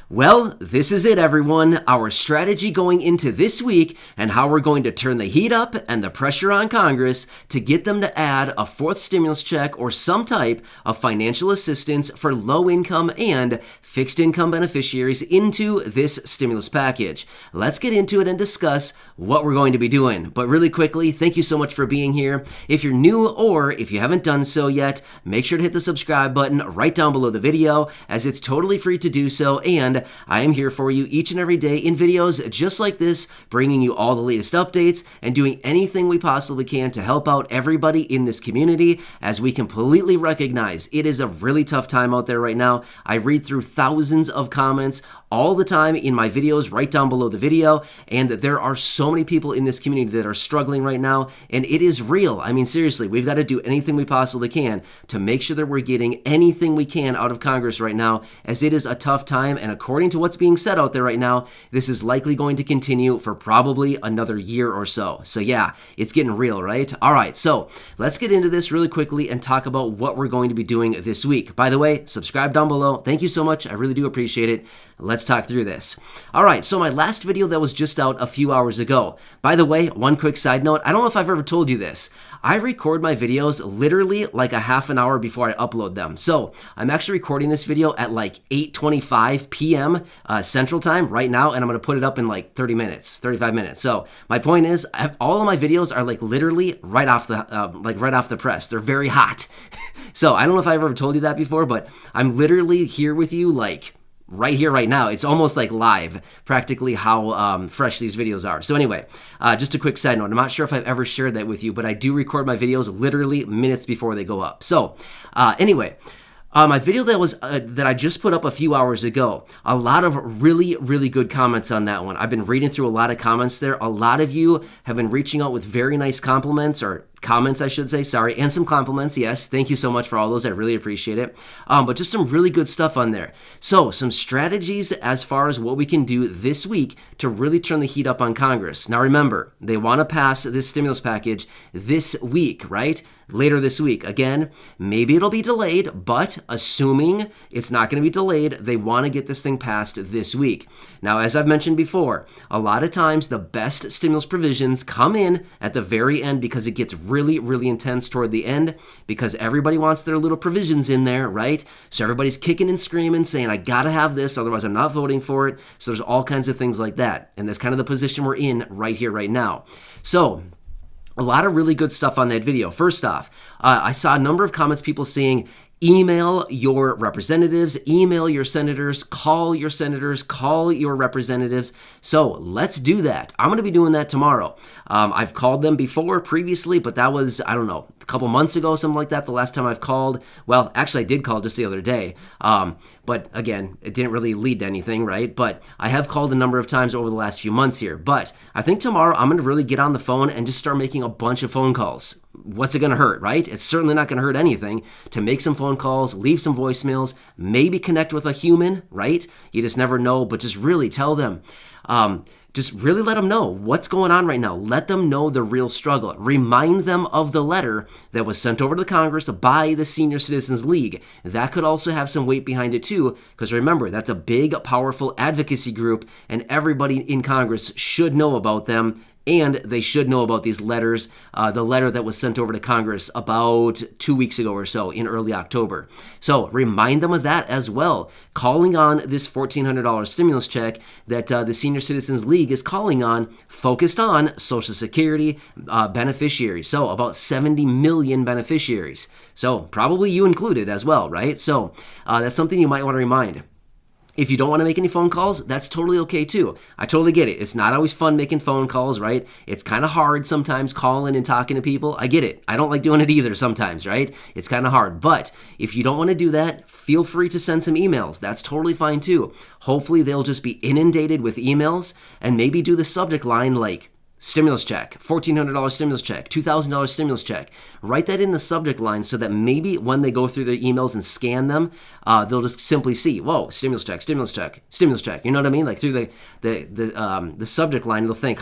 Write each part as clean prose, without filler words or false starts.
Well, this is it, everyone. Our strategy going into this week and how we're going to turn the heat up and the pressure on Congress to get them to add a fourth stimulus check or some type of financial assistance for low-income and fixed-income beneficiaries into this stimulus package. Let's get into it and discuss what we're going to be doing. But really quickly, thank you so much for being here. If you're new or if you haven't done so yet, make sure to hit the subscribe button right down below the video, as it's totally free to do so, and I am here for you each and every day in videos just like this, bringing you all the latest updates and doing anything we possibly can to help out everybody in this community, as we completely recognize it is a really tough time out there right now. I read through thousands of comments all the time in my videos right down below the video, and there are so many people in this community that are struggling right now, and it is real. I mean, seriously, we've got to do anything we possibly can to make sure that we're getting anything we can out of Congress right now, as it is a tough time, and according to what's being said out there right now, this is likely going to continue for probably another year or so. So yeah, it's getting real, right? All right, so let's get into this really quickly and talk about what we're going to be doing this week. By the way, subscribe down below. Thank you so much. I really do appreciate it. Let's talk through this. All right, so my last video that was just out a few hours ago. By the way, one quick side note, I don't know if I've ever told you this. I record my videos literally like a half an hour before I upload them. So I'm actually recording this video at like 8:25 p.m. Central Time right now, and I'm going to put it up in like 35 minutes. So my point is, all of my videos are like literally right off the press. They're very hot. So I don't know if I've ever told you that before, but I'm literally here with you like right here, right now. It's almost like live, practically how fresh these videos are. So anyway, just a quick side note. I'm not sure if I've ever shared that with you, but I do record my videos literally minutes before they go up. So anyway, my video that I just put up a few hours ago, a lot of really good comments on that one. I've been reading through a lot of comments there. A lot of you have been reaching out with very nice compliments, or comments, I should say, sorry, and some compliments. Yes, thank you so much for all those. I really appreciate it. But just some really good stuff on there. So some strategies as far as what we can do this week to really turn the heat up on Congress. Now remember, they want to pass this stimulus package this week, right? Later this week. Again, maybe it'll be delayed, but assuming it's not going to be delayed, they want to get this thing passed this week. Now, as I've mentioned before, a lot of times the best stimulus provisions come in at the very end, because it gets really intense toward the end, because everybody wants their little provisions in there, right? So everybody's kicking and screaming, saying, I gotta have this, otherwise I'm not voting for it. So there's all kinds of things like that. And that's kind of the position we're in right here, right now. So a lot of really good stuff on that video. First off, I saw a number of comments, people saying, email your representatives, email your senators, call your representatives. So let's do that. I'm going to be doing that tomorrow. I've called them before previously, but that was, I don't know, a couple months ago, something like that, the last time I've called. Well, actually, I did call just the other day. But again, it didn't really lead to anything, right? But I have called a number of times over the last few months here. But I think tomorrow I'm going to really get on the phone and just start making a bunch of phone calls. What's it going to hurt, right? It's certainly not going to hurt anything to make some phone calls, leave some voicemails, maybe connect with a human, right? You just never know, but just really tell them. Just really let them know what's going on right now. Let them know the real struggle. Remind them of the letter that was sent over to Congress by the Senior Citizens League. That could also have some weight behind it too, because remember, that's a big, powerful advocacy group, and everybody in Congress should know about them. And they should know about these letters, the letter that was sent over to Congress about 2 weeks ago or so in early October. So remind them of that as well. Calling on this $1,400 stimulus check that the Senior Citizens League is calling on, focused on Social Security beneficiaries. So about 70 million beneficiaries. So probably you included as well, right? So that's something you might want to remind. If you don't want to make any phone calls, that's totally okay too. I totally get it. It's not always fun making phone calls, right? It's kind of hard sometimes calling and talking to people. I get it. I don't like doing it either sometimes, right? It's kind of hard. But if you don't want to do that, feel free to send some emails. That's totally fine too. Hopefully they'll just be inundated with emails, and maybe do the subject line like stimulus check, $1,400 stimulus check, $2,000 stimulus check. Write that in the subject line so that maybe when they go through their emails and scan them, they'll just simply see, whoa, stimulus check, stimulus check, stimulus check. You know what I mean? Like through the subject line, they'll think,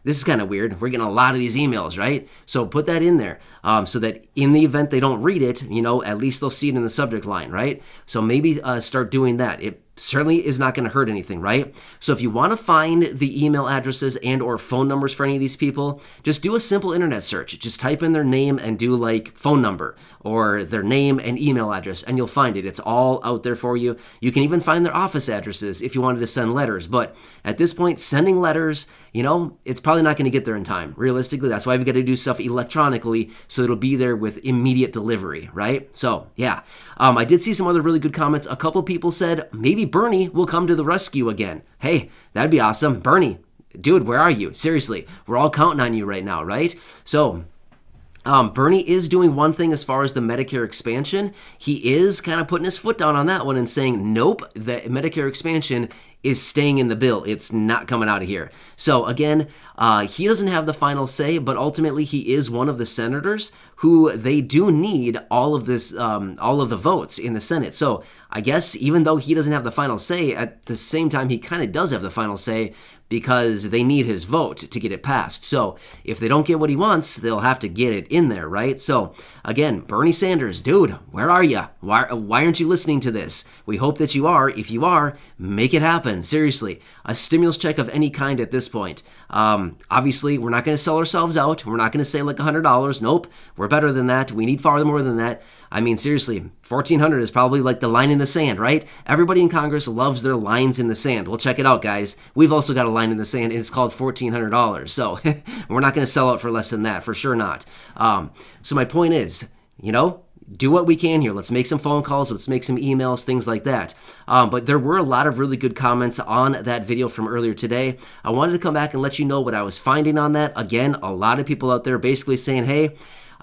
this is kind of weird. We're getting a lot of these emails, right? So put that in there so that in the event they don't read it, at least they'll see it in the subject line, right? So maybe start doing that. It certainly is not going to hurt anything, right? So if you want to find the email addresses and or phone numbers for any of these people, just do a simple internet search. Just type in their name and do like phone number or their name and email address, and you'll find it. It's all out there for you. You can even find their office addresses if you wanted to send letters. But at this point, sending letters, it's probably not going to get there in time. Realistically, that's why we've got to do stuff electronically so it'll be there with immediate delivery, right? So yeah, I did see some other really good comments. A couple people said maybe Bernie will come to the rescue again. Hey, that'd be awesome. Bernie, dude, where are you? Seriously, we're all counting on you right now, right? So Bernie is doing one thing as far as the Medicare expansion. He is kind of putting his foot down on that one and saying, nope, the Medicare expansion is staying in the bill. It's not coming out of here. So again, he doesn't have the final say, but ultimately he is one of the senators who they do need all of this, all of the votes in the Senate. So I guess even though he doesn't have the final say, at the same time, he kind of does have the final say because they need his vote to get it passed. So if they don't get what he wants, they'll have to get it in there, right? So again, Bernie Sanders, dude, where are you? Why aren't you listening to this? We hope that you are. If you are, make it happen. Seriously, a stimulus check of any kind at this point. Obviously, we're not going to sell ourselves out. We're not going to say like $100. Nope, we're better than that. We need far more than that. I mean, seriously, $1,400 is probably like the line in the sand, right? Everybody in Congress loves their lines in the sand. Well, check it out, guys. We've also got a line in the sand, and it's called $1,400. So we're not going to sell out for less than that, for sure not. So my point is, do what we can here. Let's make some phone calls. Let's make some emails, things like that. But there were a lot of really good comments on that video from earlier today. I wanted to come back and let you know what I was finding on that. Again, a lot of people out there basically saying, hey,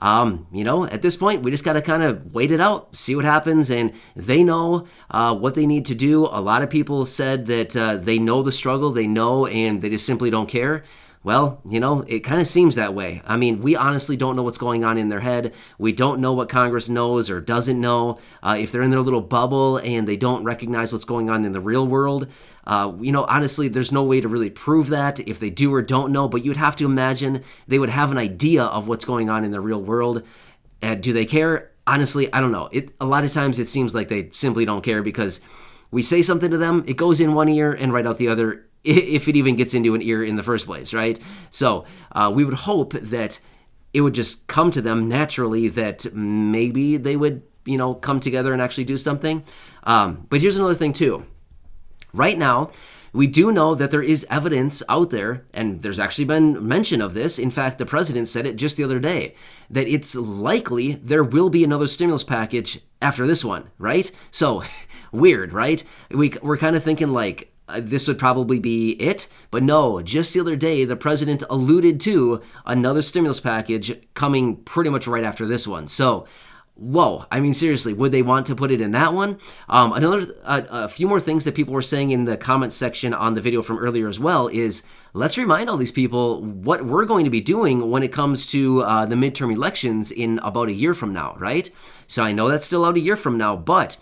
at this point, we just got to kind of wait it out, see what happens, and they know what they need to do. A lot of people said that they know the struggle, they know, and they just simply don't care. Well, it kind of seems that way. I mean, we honestly don't know what's going on in their head. We don't know what Congress knows or doesn't know. If they're in their little bubble and they don't recognize what's going on in the real world, honestly, there's no way to really prove that if they do or don't know, but you'd have to imagine they would have an idea of what's going on in the real world. Do they care? Honestly, I don't know. A lot of times it seems like they simply don't care because we say something to them, it goes in one ear and right out the other, if it even gets into an ear in the first place, right? So we would hope that it would just come to them naturally that maybe they would, come together and actually do something. But here's another thing too. Right now, we do know that there is evidence out there, and there's actually been mention of this. In fact, the president said it just the other day, that it's likely there will be another stimulus package after this one, right? So weird, right? We're kind of thinking like, this would probably be it, but no, just the other day, the president alluded to another stimulus package coming pretty much right after this one. So, whoa, I mean, seriously, would they want to put it in that one? A few more things that people were saying in the comments section on the video from earlier as well is, let's remind all these people what we're going to be doing when it comes to the midterm elections in about a year from now, right? So I know that's still out a year from now, but,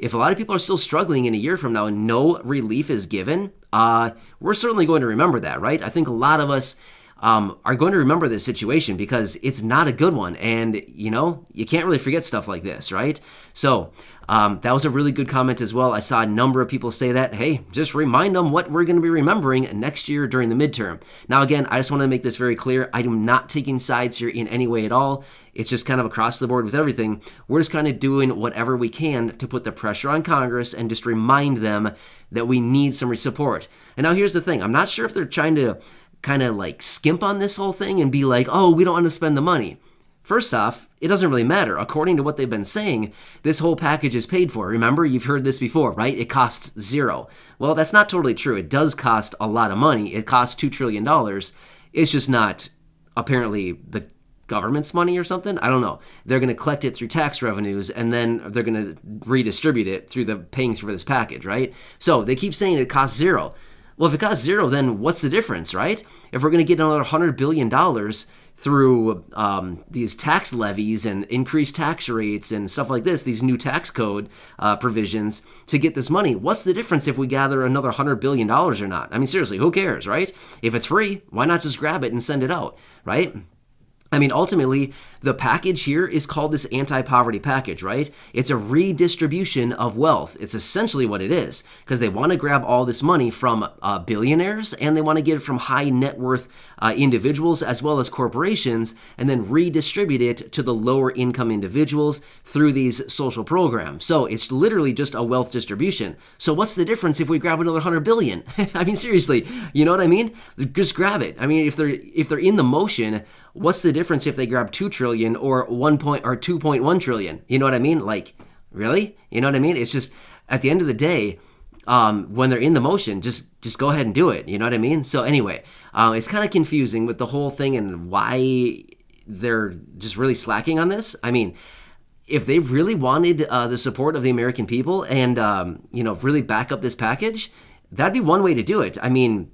if a lot of people are still struggling in a year from now and no relief is given, we're certainly going to remember that, right? I think a lot of us are going to remember this situation because it's not a good one. And, you can't really forget stuff like this, right? So that was a really good comment as well. I saw a number of people say that, hey, just remind them what we're going to be remembering next year during the midterm. Now, again, I just want to make this very clear. I am not taking sides here in any way at all. It's just kind of across the board with everything. We're just kind of doing whatever we can to put the pressure on Congress and just remind them that we need some support. And now here's the thing. I'm not sure if they're trying to kind of like skimp on this whole thing and be like, oh, we don't want to spend the money. First off, it doesn't really matter. According to what they've been saying, this whole package is paid for. Remember, you've heard this before, right? It costs $0. Well, that's not totally true. It does cost a lot of money. It costs $2 trillion. It's just not apparently the government's money or something. I don't know. They're going to collect it through tax revenues and then they're going to redistribute it through the paying for this package, right? So they keep saying it costs $0. Well, if it costs zero, then what's the difference, right? If we're going to get another $100 billion through these tax levies and increased tax rates and stuff like this, these new tax code provisions to get this money, what's the difference if we gather another $100 billion or not? I mean, seriously, who cares, right? If it's free, why not just grab it and send it out, right? I mean, ultimately, the package here is called this anti-poverty package, right? It's a redistribution of wealth. It's essentially what it is, because they want to grab all this money from billionaires, and they want to get it from high net worth individuals as well as corporations, and then redistribute it to the lower income individuals through these social programs. So it's literally just a wealth distribution. So what's the difference if we grab another 100 billion? I mean, seriously, you know what I mean? Just grab it. I mean, if they're in the motion, what's the difference if they grab 2 trillion or 2.1 trillion? You know what I mean? Like, really? You know what I mean? It's just, at the end of the day, when they're in the motion, just go ahead and do it. You know what I mean? So anyway, it's kind of confusing with the whole thing and why they're just really slacking on this. I mean, if they really wanted the support of the American people and, really back up this package, that'd be one way to do it. I mean,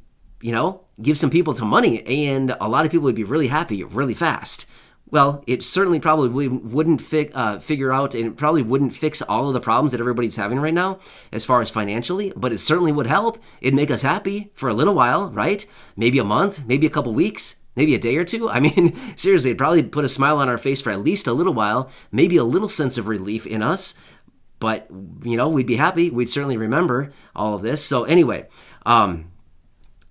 give some people some money, and a lot of people would be really happy really fast. Well, it certainly probably wouldn't figure out, and it probably wouldn't fix all of the problems that everybody's having right now as far as financially, but it certainly would help. It'd make us happy for a little while, right? Maybe a month, maybe a couple weeks, maybe a day or two. I mean, seriously, it'd probably put a smile on our face for at least a little while, maybe a little sense of relief in us, but, we'd be happy. We'd certainly remember all of this. So anyway,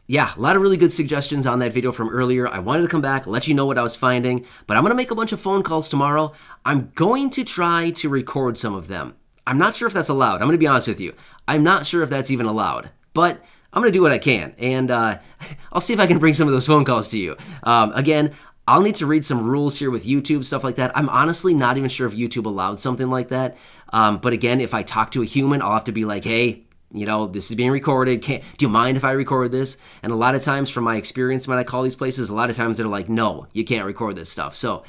yeah, a lot of really good suggestions on that video from earlier. I wanted to come back, let you know what I was finding, but I'm going to make a bunch of phone calls tomorrow. I'm going to try to record some of them. I'm not sure if that's allowed. I'm going to be honest with you. I'm not sure if that's even allowed, but I'm going to do what I can, and I'll see if I can bring some of those phone calls to you. Again, I'll need to read some rules here with YouTube, stuff like that. I'm honestly not even sure if YouTube allowed something like that. But again, if I talk to a human, I'll have to be like, hey, this is being recorded. Do you mind if I record this? And a lot of times from my experience when I call these places, a lot of times they're like, no, you can't record this stuff. So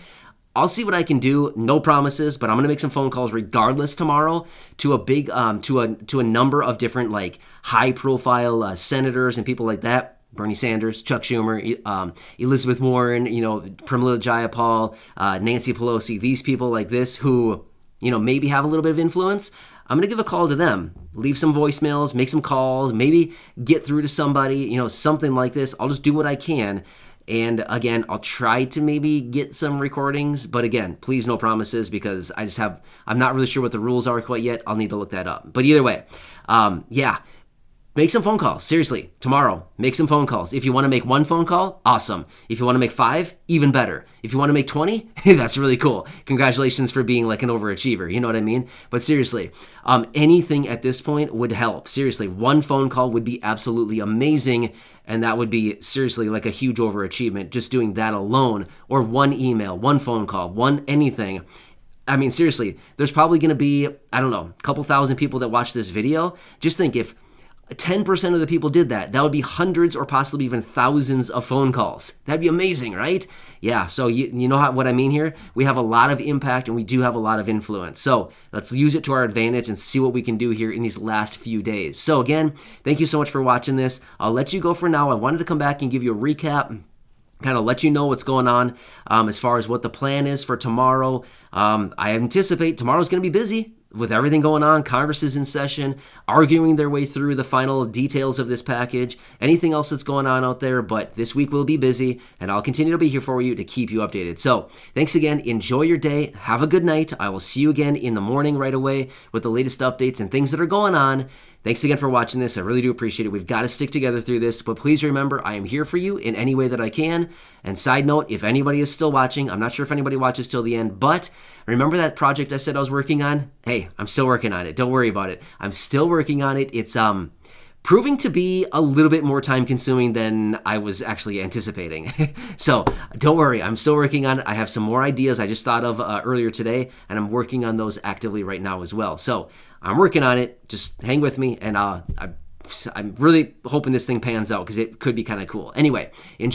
I'll see what I can do. No promises, but I'm going to make some phone calls regardless tomorrow to a big, to a number of different like high profile senators and people like that. Bernie Sanders, Chuck Schumer, Elizabeth Warren, Pramila Jayapal, Nancy Pelosi, these people like this who, maybe have a little bit of influence. I'm going to give a call to them, leave some voicemails, make some calls, maybe get through to somebody, something like this. I'll just do what I can. And again, I'll try to maybe get some recordings, but again, please no promises because I'm not really sure what the rules are quite yet. I'll need to look that up. But either way, make some phone calls. Seriously, tomorrow, make some phone calls. If you want to make one phone call, awesome. If you want to make 5, even better. If you want to make 20, that's really cool. Congratulations for being like an overachiever. You know what I mean? But seriously, anything at this point would help. Seriously, one phone call would be absolutely amazing. And that would be seriously like a huge overachievement, just doing that alone. Or one email, one phone call, one anything. I mean, seriously, there's probably going to be, I don't know, a couple thousand people that watch this video. Just think if 10% of the people did that, that would be hundreds or possibly even thousands of phone calls. That'd be amazing, right? Yeah, so you know what I mean here? We have a lot of impact and we do have a lot of influence. So let's use it to our advantage and see what we can do here in these last few days. So again, thank you so much for watching this. I'll let you go for now. I wanted to come back and give you a recap, kind of let you know what's going on as far as what the plan is for tomorrow. I anticipate tomorrow's going to be busy. With everything going on, Congress is in session, arguing their way through the final details of this package, anything else that's going on out there, but this week will be busy, and I'll continue to be here for you to keep you updated. So, thanks again, enjoy your day, have a good night, I will see you again in the morning right away with the latest updates and things that are going on. Thanks again for watching this. I really do appreciate it. We've got to stick together through this, but please remember, I am here for you in any way that I can. And side note, if anybody is still watching, I'm not sure if anybody watches till the end, but remember that project I said I was working on? Hey, I'm still working on it. Don't worry about it. I'm still working on it. It's proving to be a little bit more time consuming than I was actually anticipating. So don't worry, I'm still working on it. I have some more ideas I just thought of earlier today, and I'm working on those actively right now as well. So I'm working on it. Just hang with me, and I'm really hoping this thing pans out because it could be kind of cool. Anyway, enjoy.